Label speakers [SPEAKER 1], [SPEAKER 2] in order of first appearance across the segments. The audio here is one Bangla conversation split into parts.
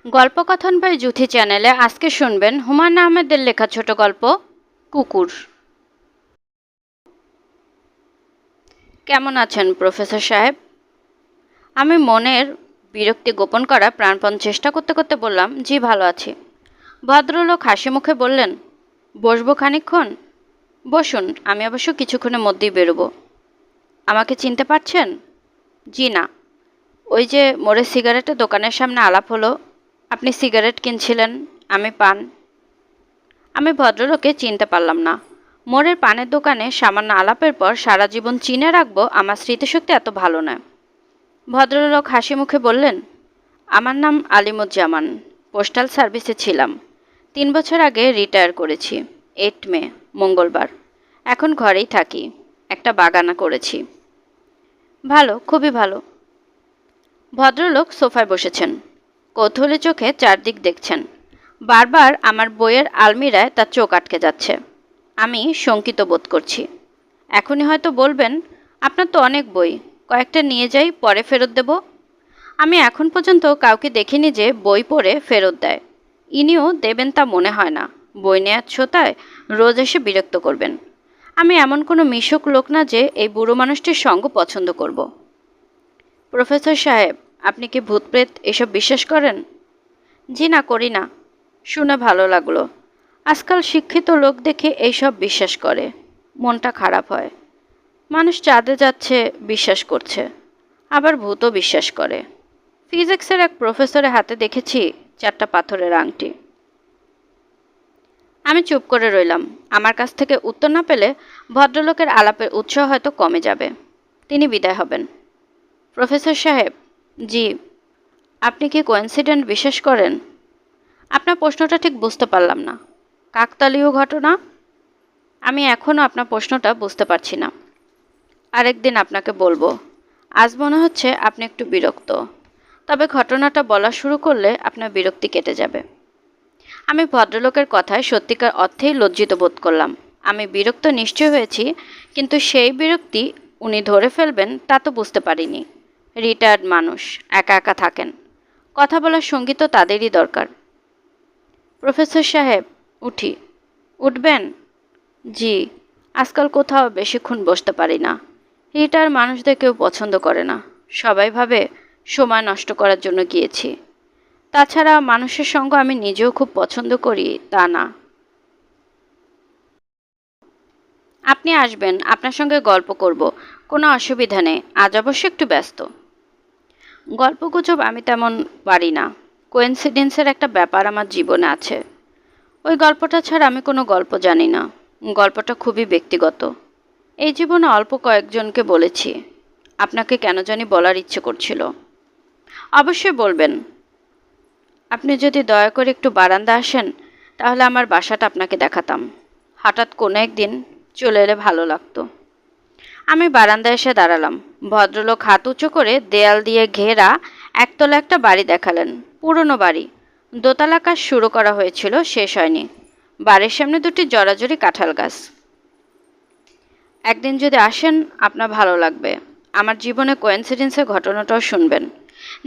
[SPEAKER 1] গল্পকথন বাই জুথি চ্যানেলে আজকে শুনবেন হুমায়ুন আহমেদের লেখা ছোট গল্প কুকুর। কেমন আছেন প্রফেসর সাহেব? আমি মনের বিরক্তি গোপন করা প্রাণপণ চেষ্টা করতে করতে বললাম, জি ভালো আছি। ভদ্রলোক হাসি মুখে বললেন, বসবো খানিকক্ষণ? বসুন, আমি অবশ্য কিছুক্ষণের মধ্যেই বেরোবো। আমাকে চিনতে পারছেন? জি না। ওই যে মোড়ের সিগারেটের দোকানের সামনে আলাপ হলো, আপনি সিগারেট কিনছিলেন, আমি পান। আমি ভদ্রলোককে চিনতে পারলাম না। মোড়ের পানের দোকানে সামান্য আলাপের পর সারা জীবন চিনে রাখবো, আমার স্মৃতিশক্তি এত ভালো নয়। ভদ্রলোক হাসি মুখে বললেন, আমার নাম আলিমুজ্জামান, পোস্টাল সার্ভিসে ছিলাম। 3 বছর আগে রিটায়ার করেছি, 8 মে মঙ্গলবার। এখন ঘরেই থাকি, একটা বাগানা করেছি। ভালো, খুবই ভালো। ভদ্রলোক সোফায় বসেছেন, কৌতূহলী চোখে চারদিক দেখছেন। বারবার আমার বইয়ের আলমিরায় তার চোখ আটকে যাচ্ছে। আমি শঙ্কিত বোধ করছি। এখনই হয়তো বলবেন, আপনার তো অনেক বই, কয়েকটা নিয়ে যাই, পরে ফেরত দেব। আমি এখন পর্যন্ত কাউকে দেখিনি যে বই পড়ে ফেরত দেয়। ইনিও দেবেন তা মনে হয় না। বই নেওয়ার ছোতায় রোজ এসে বিরক্ত করবেন। আমি এমন কোনো মিশুক লোক না যে এই বুড়ো মানুষটির সঙ্গ পছন্দ করব। প্রফেসর সাহেব, আপনি কি ভূতপ্রেত এসব বিশ্বাস করেন? জি না, করি না। শুনে ভালো লাগলো। আজকাল শিক্ষিত লোক দেখে এইসব বিশ্বাস করে, মনটা খারাপ হয়। মানুষ চাঁদে যাচ্ছে বিশ্বাস করছে, আবার ভূতও বিশ্বাস করে। ফিজিক্সের এক প্রফেসরের হাতে দেখেছি 4টা পাথরের আংটি। আমি চুপ করে রইলাম। আমার কাছ থেকে উত্তর না পেলে ভদ্রলোকের আলাপের উৎসাহ হয়তো কমে যাবে। তিনি বিদায় হবেন। প্রফেসর সাহেব, জি। আপনি কি কোইন্সিডেন্ট বিশ্বাস করেন? আপনার প্রশ্নটা ঠিক বুঝতে পারলাম না। কাকতালীয় ঘটনা? আমি এখনও আপনার প্রশ্নটা বুঝতে পারছি না। আরেকদিন আপনাকে বলবো। আজ মনে হচ্ছে আপনি একটু বিরক্ত, তবে ঘটনাটা বলা শুরু করলে আপনার বিরক্তি কেটে যাবে। আমি ভদ্রলোকের কথায় সত্যিকার অর্থেই লজ্জিত বোধ করলাম। আমি বিরক্ত নিশ্চয় হয়েছি, কিন্তু সেই বিরক্তি উনি ধরে ফেলবেন তা তো বুঝতে পারিনি। রিটায়ার্ড মানুষ, একা একা থাকেন, কথা বলার সঙ্গী তো তাদেরই দরকার। প্রফেসর সাহেব, উঠি। উঠবেন? জি। আজকাল কোথাও বেশিক্ষণ বসতে পারি না। রিটায়ার মানুষদের কেউ পছন্দ করে না। সবাই ভাবে সময় নষ্ট করার জন্য গিয়েছি। তাছাড়া মানুষের সঙ্গ আমি নিজেও খুব পছন্দ করি তা না। আপনি আসবেন, আপনার সঙ্গে গল্প করব, কোনো অসুবিধা নেই। আজ অবশ্য একটু ব্যস্ত। গল্পগুজব আমি তেমন পারি না। কোইন্সিডেন্সের একটা ব্যাপার আমার জীবনে আছে। ওই গল্পটা ছাড়া আমি কোনো গল্প জানি না। গল্পটা খুবই ব্যক্তিগত। এই জীবনে অল্প কয়েকজনকে বলেছি। আপনাকে কেন জানি বলার ইচ্ছে করছিল। অবশ্যই বলবেন। আপনি যদি দয়া করে একটু বারান্দা আসেন, তাহলে আমার বাসাটা আপনাকে দেখাতাম। হঠাৎ কোনো একদিন চলে এলে ভালো লাগতো। আমি বারান্দায় এসে দাঁড়ালাম। ভদ্রলোক হাত উঁচু করে দেয়াল দিয়ে ঘেরা একতলা একটা বাড়ি দেখালেন। পুরনো বাড়ি। দোতলা কাজ শুরু করা হয়েছিল, শেষ হয়নি। বাড়ির সামনে 2টি জরাজরি কাঁঠাল গাছ। একদিন যদি আসেন, আপনার ভালো লাগবে। আমার জীবনে কোইন্সিডেন্সের ঘটনাটাও শুনবেন।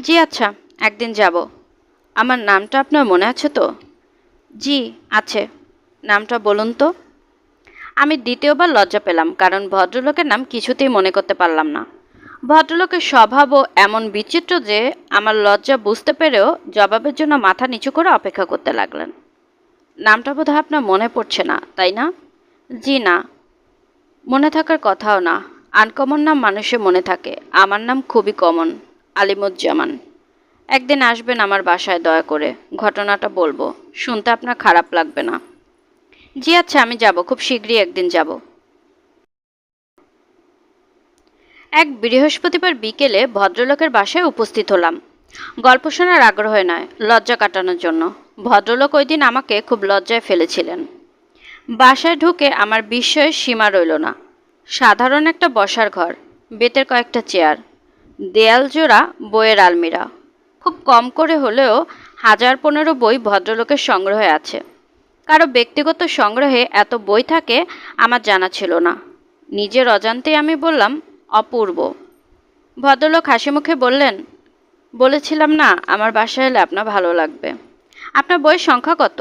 [SPEAKER 1] জি আচ্ছা, একদিন যাব। আমার নামটা আপনার মনে আছে তো? জি, আছে। নামটা বলুন তো। আমি দ্বিতীয়বার লজ্জা পেলাম, কারণ ভদ্রলোকের নাম কিছুতেই মনে করতে পারলাম না। ভদ্রলোকের স্বভাবও এমন বিচিত্র যে আমার লজ্জা বুঝতে পেরেও জবাবের জন্য মাথা নিচু করে অপেক্ষা করতে লাগলেন। নামটা বোধহয় আপনার মনে পড়ছে না, তাই না? জি না। মনে থাকার কথাও না। আনকমন নাম মানুষের মনে থাকে। আমার নাম খুবই কমন, আলিমুজ্জামান। একদিন আসবেন আমার বাসায়, দয়া করে। ঘটনাটা বলবো, শুনতে আপনার খারাপ লাগবে না। জি আচ্ছা, আমি যাব, খুব শীঘ্রই একদিন যাব। এক বৃহস্পতিবার বিকেলে ভদ্রলোকের বাসায় উপস্থিত হলাম। গল্প শোনার আগ্রহে নয়, লজ্জা কাটানোর জন্য। ভদ্রলোক ওই দিন আমাকে খুব লজ্জায় ফেলেছিলেন। বাসায় ঢুকে আমার বিস্ময়ের সীমা রইল না। সাধারণ একটা বসার ঘর, বেতের কয়েকটা চেয়ার, দেয়াল জোড়া বইয়ের আলমিরা। খুব কম করে হলেও 1015 বই ভদ্রলোকের সংগ্রহে আছে। কারো ব্যক্তিগত সংগ্রহে এত বই থাকে আমার জানা ছিল না। নিজের অজান্তেই আমি বললাম, অপূর্ব। ভদ্রলোক হাসি মুখে বললেন, বলেছিলাম না আমার বাসায় এলে আপনার ভালো লাগবে। আপনার বইয়ের সংখ্যা কত?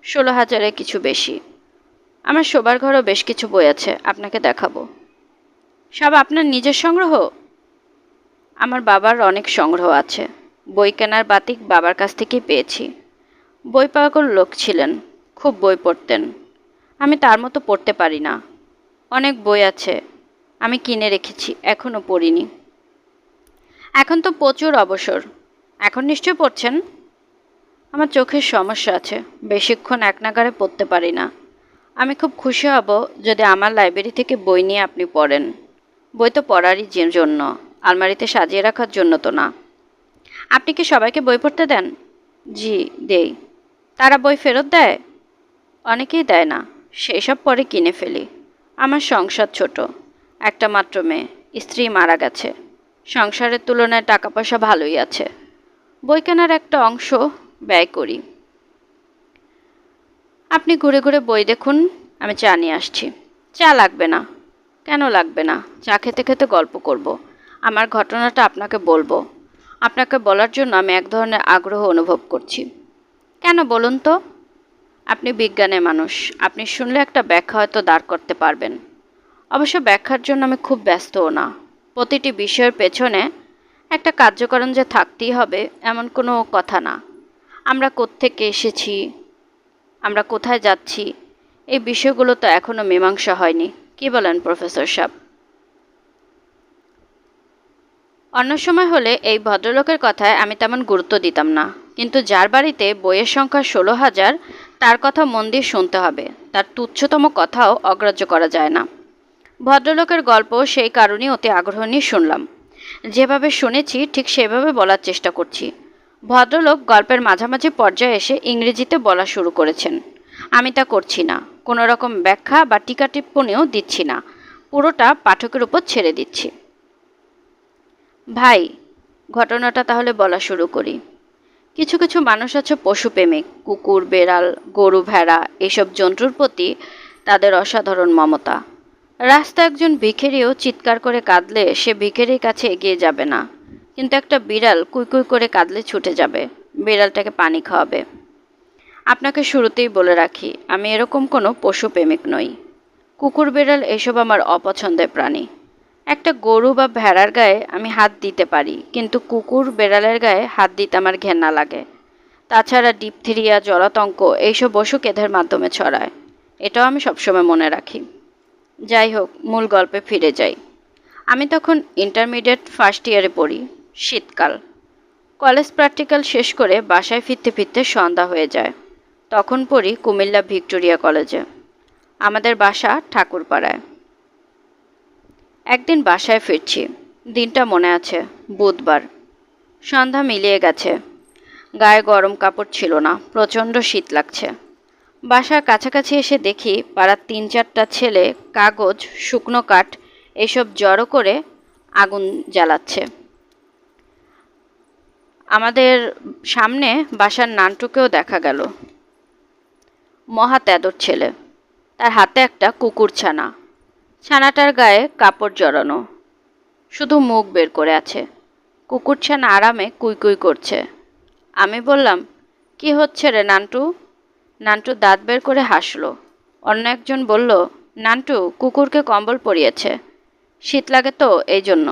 [SPEAKER 1] 16,000-এর কিছু বেশি। আমার শোবার ঘরেও বেশ কিছু বই আছে, আপনাকে দেখাবো। সব আপনার নিজের সংগ্রহ? আমার বাবার অনেক সংগ্রহ আছে। বই কেনার বাতিক বাবার কাছ থেকেই পেয়েছি। বই পাগল লোক ছিলেন, খুব বই পড়তেন। আমি তার মতো পড়তে পারি না। অনেক বই আছে আমি কিনে রেখেছি, এখনও পড়িনি। এখন তো প্রচুর অবসর, এখন নিশ্চয় পড়ছেন? আমার চোখের সমস্যা আছে, বেশিক্ষণ এক নাগাড়ে পড়তে পারি না। আমি খুব খুশি হব যদি আমার লাইব্রেরি থেকে বই নিয়ে আপনি পড়েন। বই তো পড়ারই জন্য, আলমারিতে সাজিয়ে রাখার জন্য তো না। আপনি কি সবাইকে বই পড়তে দেন? জি, দেই। তারা বই ফেরত দেয়? অনেকেই দেয় না, সেই সব পরে কিনে ফেলি। আমার সংসার ছোট, একটা মাত্র মেয়ে, স্ত্রী মারা গেছে। সংসারের তুলনায় টাকা পয়সা ভালোই আছে। বই কেনার একটা অংশ ব্যয় করি। আপনি ঘুরে ঘুরে বই দেখুন, আমি চা নিয়ে আসছি। চা লাগবে না। কেন লাগবে না? চা খেতে খেতে গল্প করব। আমার ঘটনাটা আপনাকে বলবো। আপনাকে বলার জন্য আমি এক ধরনের আগ্রহ অনুভব করছি। কেন বলুন তো? আপনি বিজ্ঞানের মানুষ, আপনি শুনলে একটা ব্যাখ্যা হয়তো দাঁড় করতে পারবেন। অবশ্য ব্যাখ্যার জন্য আমি খুব ব্যস্তও না। প্রতিটি বিষয়ের পেছনে একটা কার্যকারণ যে থাকতেই হবে এমন কোনো কথা না। আমরা কোত্থেকে এসেছি, আমরা কোথায় যাচ্ছি, এই বিষয়গুলো তো এখনও মীমাংসা হয়নি। কি বলেন প্রফেসর সাহেব? অন্য সময় হলে এই ভদ্রলোকের কথায় আমি তেমন গুরুত্ব দিতাম না, কিন্তু যার বাড়িতে বইয়ের সংখ্যা 16,000 তার কথা মন দিয়ে শুনতে হবে। তার তুচ্ছতম কথাও অগ্রাহ্য করা যায় না। ভদ্রলোকের গল্প সেই কারণেই অতি আগ্রহ নিয়ে শুনলাম। যেভাবে শুনেছি ঠিক সেভাবে বলার চেষ্টা করছি। ভদ্রলোক গল্পের মাঝামাঝি পর্যায়ে এসে ইংরেজিতে বলা শুরু করেছেন। আমি তা করছি না, কোনো রকম ব্যাখ্যা বা টিকা টিপ্পণীও দিচ্ছি না, পুরোটা পাঠকের উপর ছেড়ে দিচ্ছি। ভাই, ঘটনাটা তাহলে বলা শুরু করি। কিছু কিছু মানুষ আছে পশুপ্রেমিক, কুকুর, বেড়াল, গরু, ভেড়া এসব জন্তুর প্রতি তাদের অসাধারণ মমতা। রাস্তায় একজন ভিখিরিও চিৎকার করে কাঁদলে সে ভিখিরির কাছে এগিয়ে যাবে না, কিন্তু একটা বিড়াল কুইকুই করে কাঁদলে ছুটে যাবে, বিড়ালটাকে পানি খাওয়াবে। আপনাকে শুরুতেই বলে রাখি, আমি এরকম কোনো পশুপ্রেমিক নই। কুকুর, বেড়াল এসব আমার অপছন্দের প্রাণী। একটা গরু বা ভেড়ার গায়ে আমি হাত দিতে পারি, কিন্তু কুকুর, বেড়ালের গায়ে হাত দিতে আমার ঘেন্না লাগে। তাছাড়া ডিপথিরিয়া, জলাতঙ্ক এইসব অসুখ এদের মাধ্যমে ছড়ায়, এটাও আমি সবসময় মনে রাখি। যাই হোক, মূল গল্পে ফিরে যাই। আমি তখন ইন্টারমিডিয়েট ফার্স্ট ইয়ারে পড়ি। শীতকাল। কলেজ প্র্যাকটিক্যাল শেষ করে বাসায় ফিরতে ফিরতে সন্ধ্যা হয়ে যায়। তখন পড়ি কুমিল্লা ভিক্টোরিয়া কলেজে। আমাদের বাসা ঠাকুরপাড়ায়। একদিন বাসায় ফিরছি, দিনটা মনে আছে, বুধবার। সন্ধ্যা মিলিয়ে গেছে, গায়ে গরম কাপড় ছিল না, প্রচণ্ড শীত লাগছে। বাসার কাছাকাছি এসে দেখি পাড়ার 3-4টা ছেলে কাগজ, শুকনো কাঠ এসব জড়ো করে আগুন জ্বালাচ্ছে। আমাদের সামনে বাসার নানটুকেও দেখা গেল। মহা তেদর ছেলে, তার হাতে একটা কুকুর ছানা। ছানাটার গায়ে কাপড় জড়ানো, শুধু মুখ বের করে আছে। কুকুর ছানা আরামে কুইকুই করছে। আমি বললাম, কি হচ্ছে রে নান্টু? নান্টু দাঁত বের করে হাসলো। অন্য একজন বলল, নান্টু কুকুরকে কম্বল পরিয়েছে, শীত লাগে তো এই জন্য।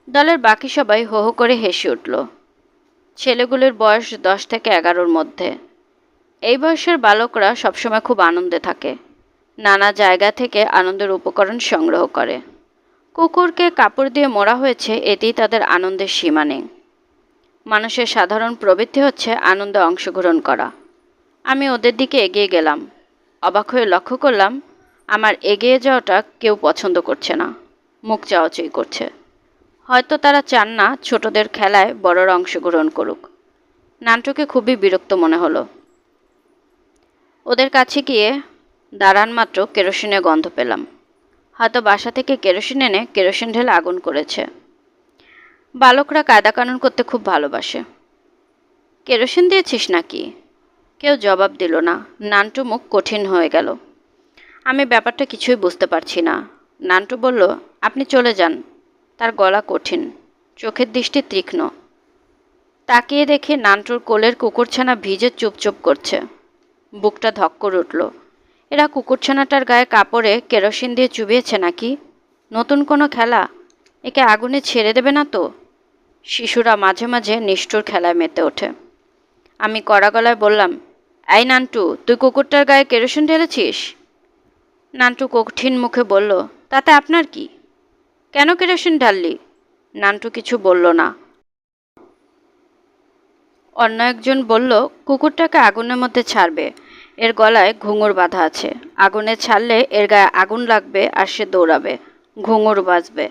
[SPEAKER 1] দলের বাকি সবাই হো হো করে হেসে উঠল। ছেলেগুলির বয়স 10 থেকে 11-র মধ্যে। এই বয়সের বালকরা সবসময় খুব আনন্দে থাকে, নানা জায়গা থেকে আনন্দের উপকরণ সংগ্রহ করে। কুকুরকে কাপড় দিয়ে মোড়া হয়েছে, এতেই তাদের আনন্দের সীমা নেই। মানুষের সাধারণ প্রবৃত্তি হচ্ছে আনন্দে অংশগ্রহণ করা। আমি ওদের দিকে এগিয়ে গেলাম। অবাক হয়ে লক্ষ্য করলাম আমার এগিয়ে যাওয়াটা কেউ পছন্দ করছে না, মুখ চাওয়াচাই করছে। হয়তো তারা চান না ছোটদের খেলায় বড়রা অংশগ্রহণ করুক। নান্টুকে খুবই বিরক্ত মনে হলো। ওদের কাছে গিয়ে দাঁড়ান মাত্র কেরোসিনের গন্ধ পেলাম। হয়তো বাসা থেকে কেরোসিন এনে কেরোসিন ঢেলে আগুন করেছে। বালকরা কায়দা কানুন করতে খুব ভালোবাসে। কেরোসিন দিয়েছিস নাকি? কেউ জবাব দিল না। নান্টু মুখ কঠিন হয়ে গেল। আমি ব্যাপারটা কিছুই বুঝতে পারছি না। নান্টু বলল, আপনি চলে যান। তার গলা কঠিন। চোখের দৃষ্টি তীক্ষ্ণ। তাকিয়ে দেখে নান্টুর কোলের কুকুরছানা ভিজে চুপচুপ করছে। বুকটা ধক করে উঠল। এরা কুকুরছানাটার গায়ে কাপড়ে কেরোসিন দিয়ে চুবিয়েছে নাকি? নতুন কোনো খেলা? একে আগুনে ছেড়ে দেবে না তো? শিশুরা মাঝে মাঝে নিষ্ঠুর খেলায় মেতে ওঠে। আমি কড়া গলায় বললাম, এই নান্টু, তুই কুকুরটার গায়ে কেরোসিন ঢেলেছিস? নান্টু কঠিন মুখে বলল, তাতে আপনার কি? কেন কেরোসিন ঢাললি? নান্টু কিছু বলল না। অন্য একজন বলল, কুকুরটাকে আগুনের মধ্যে ছাড়বে। এর গলায় ঘুঙুর বাঁধা আছে। আগুনে ছাড়লে এর গায়ে আগুন লাগবে আর সে দৌড়াবে, ঘুঙুর বাজবে।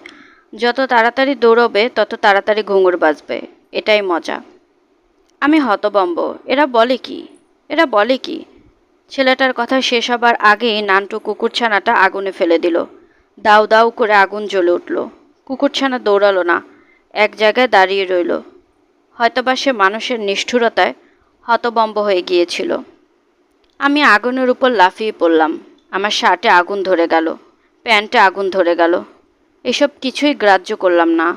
[SPEAKER 1] যত তাড়াতাড়ি দৌড়বে তত তাড়াতাড়ি ঘুঙুর বাজবে। এটাই মজা। আমি হতবম্ব। এরা বলে কি? ছেলেটার কথা শেষ হবার আগেই নান্টু কুকুরছানাটা আগুনে ফেলে দিল। দাউ দাউ করে আগুন জ্বলে উঠল। কুকুরছানা দৌড়ালো না, এক জায়গায় দাঁড়িয়ে রইল। হয়তোবা সে মানুষের নিষ্ঠুরতায় হতবম্ব হয়ে গিয়েছিল। আমি আগুনের উপর লাফিয়ে পড়লাম। আমার শার্টে আগুন ধরে গেল, প্যান্টে আগুন ধরে গেল। এসব কিছুই গ্রাহ্য করলাম না।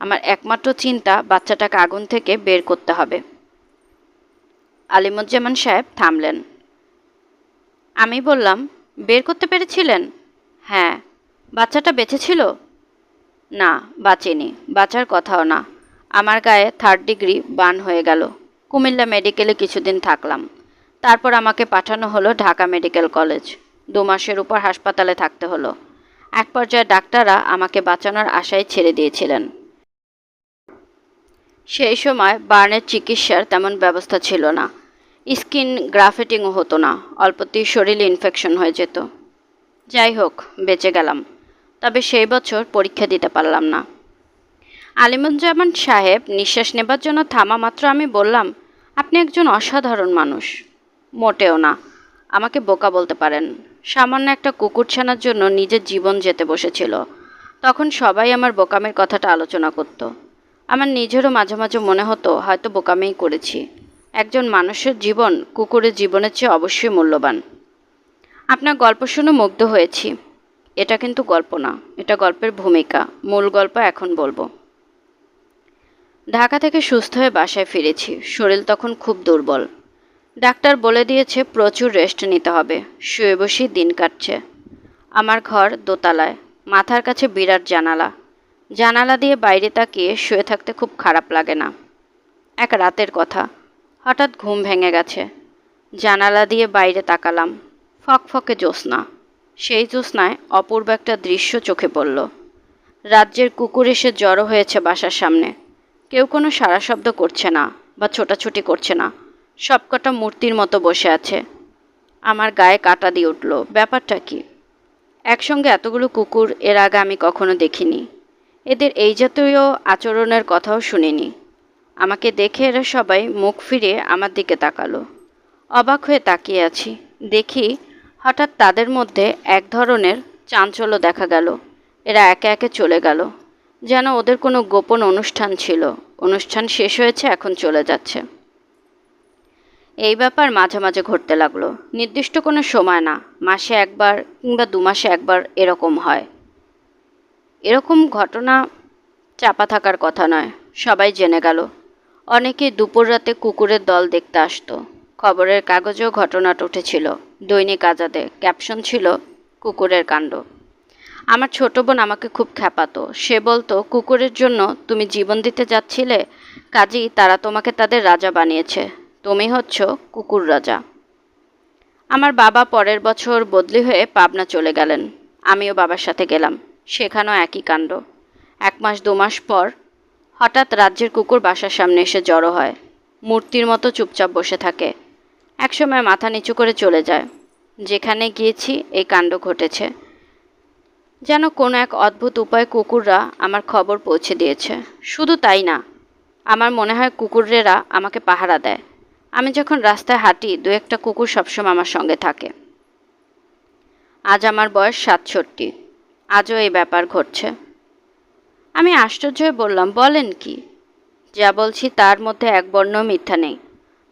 [SPEAKER 1] আমার একমাত্র চিন্তা বাচ্চাটাকে আগুন থেকে বের করতে হবে। আলিমুজ্জামান সাহেব থামলেন। আমি বললাম, বের করতে পেরেছিলেন? হ্যাঁ। বাচ্চাটা বেঁচে ছিল? না, বাঁচেনি, বাঁচার কথাও না। আমার গায়ে 3rd ডিগ্রি বার্ন হয়ে গেল। কুমিল্লা মেডিকেলে কিছুদিন থাকলাম। তারপর আমাকে পাঠানো হলো ঢাকা মেডিকেল কলেজ। 2 মাসের উপর হাসপাতালে থাকতে হলো। এক পর্যায়ে ডাক্তাররা আমাকে বাঁচানোর আশায় ছেড়ে দিয়েছিলেন। সেই সময় বার্নের চিকিৎসার তেমন ব্যবস্থা ছিল না। স্কিন গ্রাফটিংও হতো না, অল্পতেই শরীরে ইনফেকশন হয়ে যেত। যাই হোক, বেঁচে গেলাম। তবে সেই বছর পরীক্ষা দিতে পারলাম না। আলিমুজ্জামান সাহেব নিঃশ্বাস নেবার জন্য থামা মাত্র আমি বললাম, আপনি একজন অসাধারণ মানুষ। মোটেও না। আমাকে বোকা বলতে পারেন। সামান্য একটা কুকুরছানার জন্য নিজের জীবন যেতে বসেছিল। তখন সবাই আমার বোকামের কথাটা আলোচনা করত। আমার নিজেরও মাঝে মাঝে মনে হতো হয়তো বোকামেই করেছি। একজন মানুষের জীবন কুকুরের জীবনের চেয়ে অবশ্যই মূল্যবান। আপনার গল্প শুনে মুগ্ধ হয়েছি। এটা কিন্তু গল্প না, এটা গল্পের ভূমিকা। মূল গল্প এখন বলবো। ঢাকা থেকে সুস্থ হয়ে বাসায় ফিরেছি। শরীর তখন খুব দুর্বল। ডাক্তার বলে দিয়েছে প্রচুর রেস্ট নিতে হবে। শুয়ে বসেই দিন কাটছে। আমার ঘর দোতলায়, মাথার কাছে বিরাট জানালা। জানালা দিয়ে বাইরে তাকিয়ে শুয়ে থাকতে খুব খারাপ লাগে না। এক রাতের কথা, হঠাৎ ঘুম ভেঙে গেছে। জানালা দিয়ে বাইরে তাকালাম। ফকফকে জ্যোৎস্না। সেই জ্যোৎস্নায় অপূর্ব একটা দৃশ্য চোখে পড়ল। রাজ্যের কুকুর এসে জড়ো হয়েছে বাসার সামনে। কেউ কোনো সাড়া শব্দ করছে না বা ছোটাছুটি করছে না। সবকটা মূর্তির মতো বসে আছে। আমার গায়ে কাঁটা দিয়ে উঠল। ব্যাপারটা কি? একসঙ্গে এতগুলো কুকুর এর আগে আমি কখনো দেখিনি। এদের এই জাতীয় আচরণের কথাও শুনিনি। আমাকে দেখে এরা সবাই মুখ ফিরিয়ে আমার দিকে তাকালো। অবাক হয়ে তাকিয়ে আছি। দেখি হঠাৎ তাদের মধ্যে এক ধরনের চাঞ্চল্য দেখা গেল। এরা একে একে চলে গেল, যেন ওদের কোনো গোপন অনুষ্ঠান ছিল। অনুষ্ঠান শেষ হয়েছে, এখন চলে যাচ্ছে। এই ব্যাপার মাঝে মাঝে ঘটতে লাগলো। নির্দিষ্ট কোনো সময় না, মাসে একবার কিংবা 2 মাসে একবার এরকম হয়। এরকম ঘটনা চাপা থাকার কথা নয়, সবাই জেনে গেল। অনেকে দুপুর রাতে কুকুরের দল দেখতে আসতো। খবরের কাগজেও ঘটনাটা উঠেছিল। দৈনিক আজাদে ক্যাপশন ছিল, কুকুরের কাণ্ড। আমার ছোট বোন আমাকে খুব খ্যাপাতো। সে বলতো, কুকুরের জন্য তুমি জীবন দিতে যাচ্ছিলে, কাজেই তারা তোমাকে তাদের রাজা বানিয়েছে। তুমি হচ্ছ কুকুর রাজা। আমার বাবা পরের বছর বদলি হয়ে পাবনা চলে গেলেন। আমিও বাবার সাথে গেলাম। সেখানেও একই কাণ্ড। 1 মাস 2 মাস পর হঠাৎ রাজ্যের কুকুর বাসার সামনে এসে জড়ো হয়। মূর্তির মতো চুপচাপ বসে থাকে। একসময় মাথা নিচু করে চলে যায়। যেখানে গিয়েছি এই কাণ্ড ঘটেছে। যেন কোনো এক অদ্ভুত উপায়ে কুকুররা আমার খবর পৌঁছে দিয়েছে। শুধু তাই না, আমার মনে হয় কুকুরেরা আমাকে পাহারা দেয়। আমি যখন রাস্তায় হাঁটি 2-1টা কুকুর সবসময় আমার সঙ্গে থাকে। আজ আমার বয়স 67। আজও এই ব্যাপার ঘটছে। আমি আশ্চর্য হয়ে বললাম, বলেন কি? যা বলছি তার মধ্যে এক বর্ণ মিথ্যা নেই।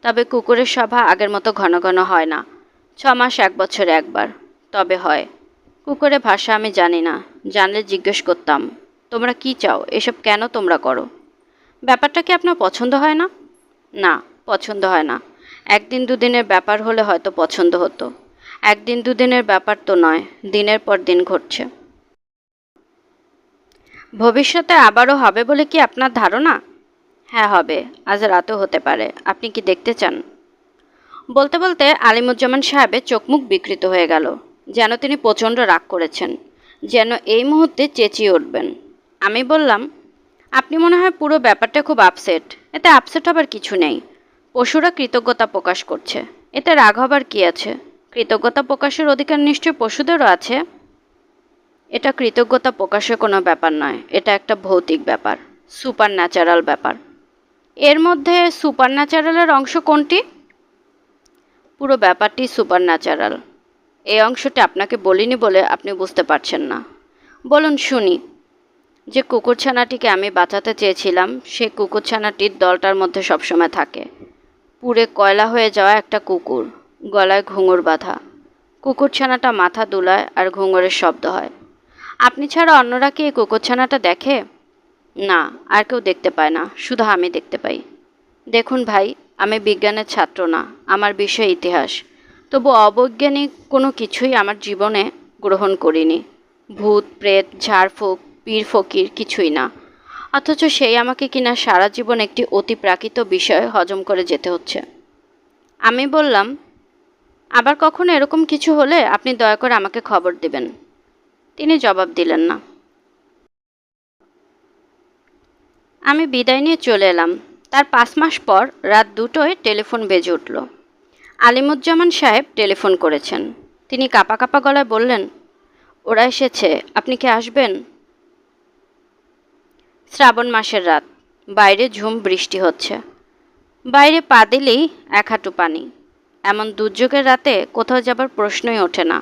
[SPEAKER 1] তবে কুকুরের সভা আগের মতো ঘন ঘন হয় না। 6 মাস 1 বছরে একবার, তবে হয়। কুকুরের ভাষা আমি জানি না, জানলে জিজ্ঞেস করতাম। তোমরা কি চাও? এসব কেন তোমরা করো? ব্যাপারটা কি আপনার পছন্দ হয় না? না, পছন্দ হয় না। একদিন দুদিনের ব্যাপার হলে হয়তো পছন্দ হতো। একদিন দুদিনের ব্যাপার তো নয়, দিনের পর দিন ঘটছে। ভবিষ্যতে আবারও হবে বলে কি আপনার ধারণা? হ্যাঁ, হবে। আজ রাতেও হতে পারে। আপনি কি দেখতে চান? বলতে বলতে আলিমুজ্জামান সাহেবের চোখ মুখ বিকৃত হয়ে গেল, যেন তিনি প্রচণ্ড রাগ করেছেন, যেন এই মুহূর্তে চেঁচিয়ে উঠবেন। আমি বললাম, আপনি মনে হয় পুরো ব্যাপারটা খুব আপসেট। এতে আপসেট হবার কিছু নেই। পশুরা কৃতজ্ঞতা প্রকাশ করছে, এতে রাগ হবার কি আছে? কৃতজ্ঞতা প্রকাশের অধিকার নিশ্চয় পশুদেরও আছে। এটা কৃতজ্ঞতা প্রকাশের কোনো ব্যাপার নয়, এটা একটা ভৌতিক ব্যাপার, সুপার ন্যাচারাল ব্যাপার। এর মধ্যে সুপার ন্যাচারালের অংশ কোনটি? পুরো ব্যাপারটি সুপার ন্যাচারাল। এই অংশটি আপনাকে বলিনি বলে আপনি বুঝতে পারছেন না। বলুন শুনি। যে কুকুরছানাটিকে আমি বাঁচাতে চেয়েছিলাম, সেই কুকুরছানাটির দলটার মধ্যে সবসময় থাকে পুড়ে কয়লা হয়ে যাওয়া একটা কুকুর, গলায় ঘুঙুর বাঁধা। কুকুরছানাটা মাথা দুলায় আর ঘুঙুরের শব্দ হয়। আপনি ছাড়া অন্যরা কি এই কুকুরছানাটা দেখে? না, আর কেউ দেখতে পায় না, শুধু আমি দেখতে পাই। দেখুন ভাই, আমি বিজ্ঞানের ছাত্র না, আমার বিষয় ইতিহাস। তবু অবৈজ্ঞানিক কোনো কিছুই আমার জীবনে গ্রহণ করিনি। ভূত প্রেত ঝাড়ফুঁক পীর ফকির কিছুই না। অথচ সেই আমাকে কিনা সারা জীবন একটি অতি প্রাকৃত বিষয় হজম করে যেতে হচ্ছে। আমি বললাম, আবার কখনো এরকম কিছু হলে আপনি দয়া করে আমাকে খবর দেবেন। তিনি জবাব দিলেন না। আমি বিদায় নিয়ে চলে এলাম। তার 5 মাস পর রাত 2টোয় টেলিফোন বেজে উঠল। আলিমুজ্জামান সাহেব টেলিফোন করেছেন। তিনি কাঁপা কাঁপা গলায় বললেন, ওরা এসেছে, আপনি কি আসবেন? শ্রাবণ মাসের রাত, বাইরে ঝুম বৃষ্টি হচ্ছে। বাইরে পা দিলেই 1 হাঁটু পানি। এমন দুর্যোগের রাতে কোথাও যাবার প্রশ্নই ওঠে না।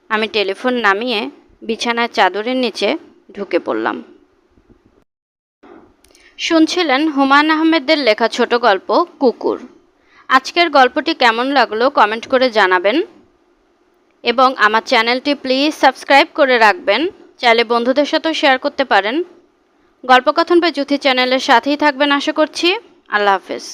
[SPEAKER 1] আমি টেলিফোন নামিয়ে বিছানায় চাদরের নিচে ঢুকে পড়লাম। শুনছিলেন হুমায়ূন আহমেদের লেখা ছোট গল্প কুকুর। আজকের গল্পটি কেমন লাগলো কমেন্ট করে জানাবেন এবং আমার চ্যানেলটি প্লিজ সাবস্ক্রাইব করে রাখবেন। চাইলে বন্ধুদের সাথেও শেয়ার করতে পারেন। গল্পকথন বা জুথি চ্যানেলের সাথেই থাকবেন আশা করছি। আল্লাহ হাফেজ।